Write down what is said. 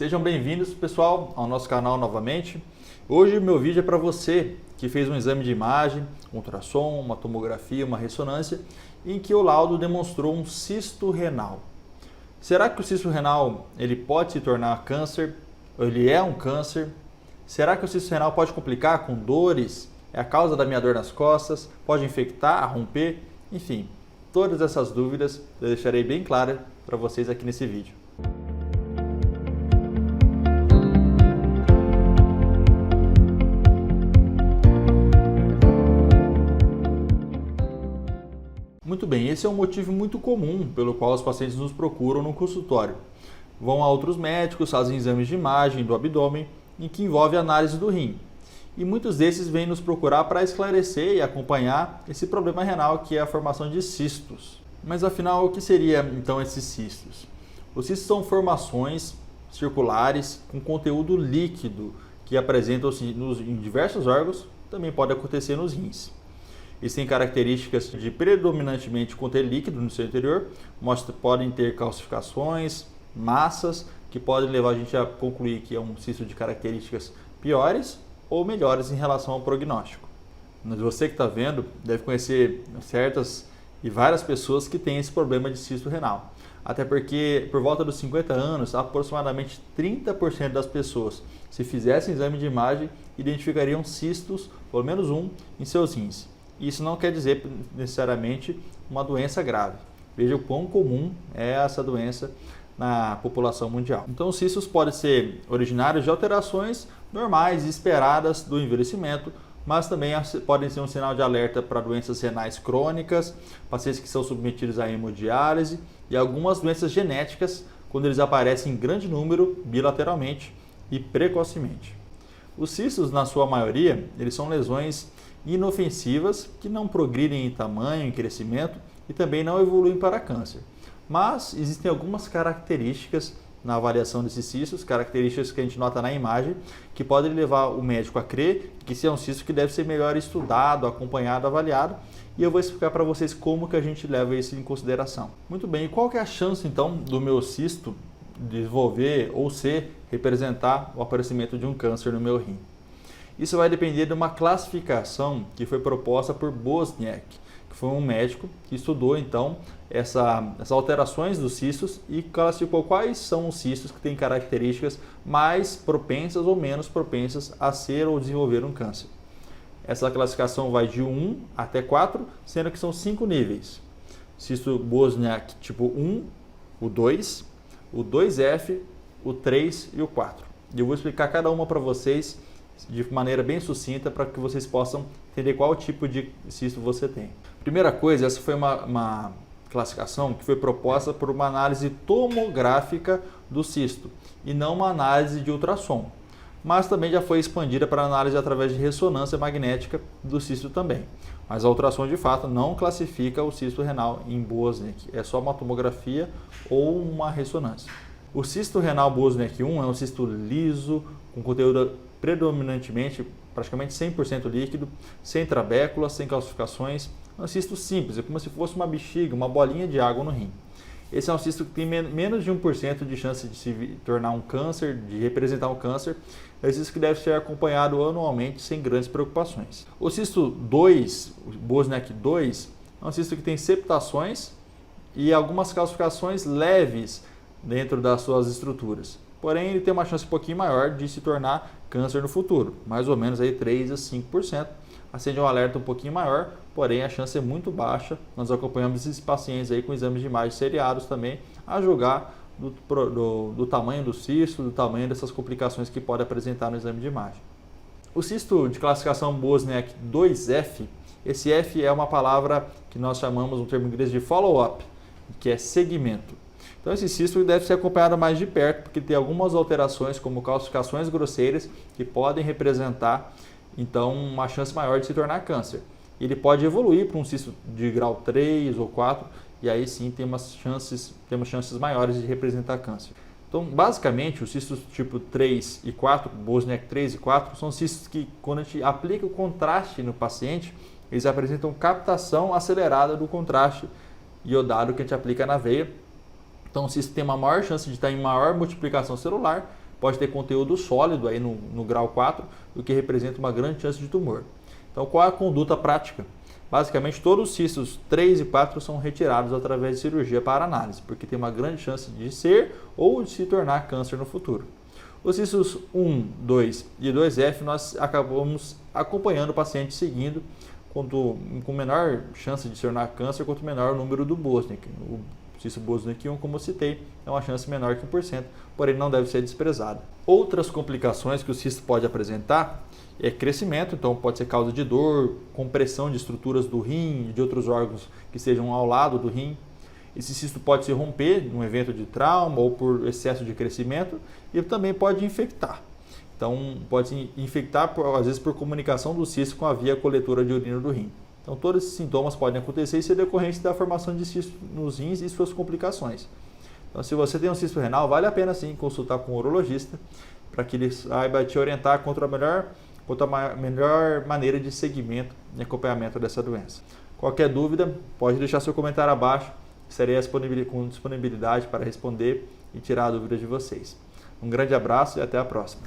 Sejam bem-vindos, pessoal, ao nosso canal novamente. Hoje o meu vídeo é para você que fez um exame de imagem, um ultrassom, uma tomografia, uma ressonância, em que o laudo demonstrou um cisto renal. Será que o cisto renal ele pode se tornar câncer? Ou ele é um câncer? Será que o cisto renal pode complicar com dores? É a causa da minha dor nas costas? Pode infectar, romper? Enfim, todas essas dúvidas eu deixarei bem claras para vocês aqui nesse vídeo. Muito bem, esse é um motivo muito comum pelo qual os pacientes nos procuram no consultório. Vão a outros médicos, fazem exames de imagem do abdômen, em que envolve análise do rim. E muitos desses vêm nos procurar para esclarecer e acompanhar esse problema renal que é a formação de cistos. Mas afinal, o que seria então esses cistos? Os cistos são formações circulares com conteúdo líquido que apresentam-se em diversos órgãos, também pode acontecer nos rins. Eles têm características de predominantemente conter líquido no seu interior, podem ter calcificações, massas, que podem levar a gente a concluir que é um cisto de características piores ou melhores em relação ao prognóstico. Mas você que está vendo deve conhecer certas e várias pessoas que têm esse problema de cisto renal. Até porque, por volta dos 50 anos, aproximadamente 30% das pessoas, se fizessem exame de imagem, identificariam cistos, pelo menos um, em seus rins. Isso não quer dizer necessariamente uma doença grave. Veja o quão comum é essa doença na população mundial. Então, os cistos podem ser originários de alterações normais e esperadas do envelhecimento, mas também podem ser um sinal de alerta para doenças renais crônicas, pacientes que são submetidos à hemodiálise e algumas doenças genéticas, quando eles aparecem em grande número, bilateralmente e precocemente. Os cistos, na sua maioria, eles são lesões inofensivas que não progridem em tamanho, em crescimento e também não evoluem para câncer. Mas existem algumas características na avaliação desses cistos, características que a gente nota na imagem, que podem levar o médico a crer que esse é um cisto que deve ser melhor estudado, acompanhado, avaliado, e eu vou explicar para vocês como que a gente leva isso em consideração. Muito bem, e qual que é a chance então do meu cisto desenvolver ou representar o aparecimento de um câncer no meu rim? Isso vai depender de uma classificação que foi proposta por Bosniak, que foi um médico que estudou então essas alterações dos cistos e classificou quais são os cistos que têm características mais propensas ou menos propensas a ser ou desenvolver um câncer. Essa classificação vai de 1 até 4, sendo que são 5 níveis. Cisto Bosniak tipo 1, o 2, o 2F, o 3 e o 4. E eu vou explicar cada uma para vocês de maneira bem sucinta para que vocês possam entender qual tipo de cisto você tem. Primeira coisa, essa foi uma classificação que foi proposta por uma análise tomográfica do cisto e não uma análise de ultrassom, mas também já foi expandida para análise através de ressonância magnética do cisto também. Mas a ultrassom de fato não classifica o cisto renal em Bosniak, é só uma tomografia ou uma ressonância. O cisto renal Bosniak 1 é um cisto liso, com conteúdo predominantemente, praticamente 100% líquido, sem trabéculas, sem calcificações. É um cisto simples, é como se fosse uma bexiga, uma bolinha de água no rim. Esse é um cisto que tem menos de 1% de chance de se tornar um câncer, de representar um câncer. É um cisto que deve ser acompanhado anualmente sem grandes preocupações. O cisto 2, o Bosniak 2, é um cisto que tem septações e algumas calcificações leves dentro das suas estruturas. Porém, ele tem uma chance um pouquinho maior de se tornar câncer no futuro, mais ou menos aí 3 a 5%. Acende um alerta um pouquinho maior, porém a chance é muito baixa. Nós acompanhamos esses pacientes aí com exames de imagem seriados também, a julgar do tamanho do cisto, do tamanho dessas complicações que pode apresentar no exame de imagem. O cisto de classificação Bosniak 2F, esse F é uma palavra que nós chamamos, um termo em inglês, de follow-up, que é segmento. Então esse cisto deve ser acompanhado mais de perto, porque tem algumas alterações, como calcificações grosseiras, que podem representar então uma chance maior de se tornar câncer. Ele pode evoluir para um cisto de grau 3 ou 4, e aí sim temos chances maiores de representar câncer. Então, basicamente, os cistos tipo 3 e 4, Bosniak 3 e 4, são cistos que, quando a gente aplica o contraste no paciente, eles apresentam captação acelerada do contraste iodado que a gente aplica na veia. Então, o cisto tem uma maior chance de estar em maior multiplicação celular, pode ter conteúdo sólido aí no grau 4, o que representa uma grande chance de tumor. Então, qual é a conduta prática? Basicamente, todos os cistos 3 e 4 são retirados através de cirurgia para análise, porque tem uma grande chance de ser ou de se tornar câncer no futuro. Os cistos 1, 2 e 2F nós acabamos acompanhando o paciente seguindo, com menor chance de se tornar câncer, quanto menor o número do Bosniak. O cisto Bosniak 1, como eu citei, é uma chance menor que 1%, porém não deve ser desprezada. Outras complicações que o cisto pode apresentar é crescimento, então pode ser causa de dor, compressão de estruturas do rim e de outros órgãos que estejam ao lado do rim. Esse cisto pode se romper num evento de trauma ou por excesso de crescimento e também pode infectar. Então, pode se infectar, às vezes, por comunicação do cisto com a via coletora de urina do rim. Então, todos esses sintomas podem acontecer e ser decorrentes da formação de cisto nos rins e suas complicações. Então, se você tem um cisto renal, vale a pena sim consultar com um urologista para que ele saiba te orientar quanto a melhor maneira de segmento e acompanhamento dessa doença. Qualquer dúvida, pode deixar seu comentário abaixo, estarei com disponibilidade para responder e tirar a dúvida de vocês. Um grande abraço e até a próxima.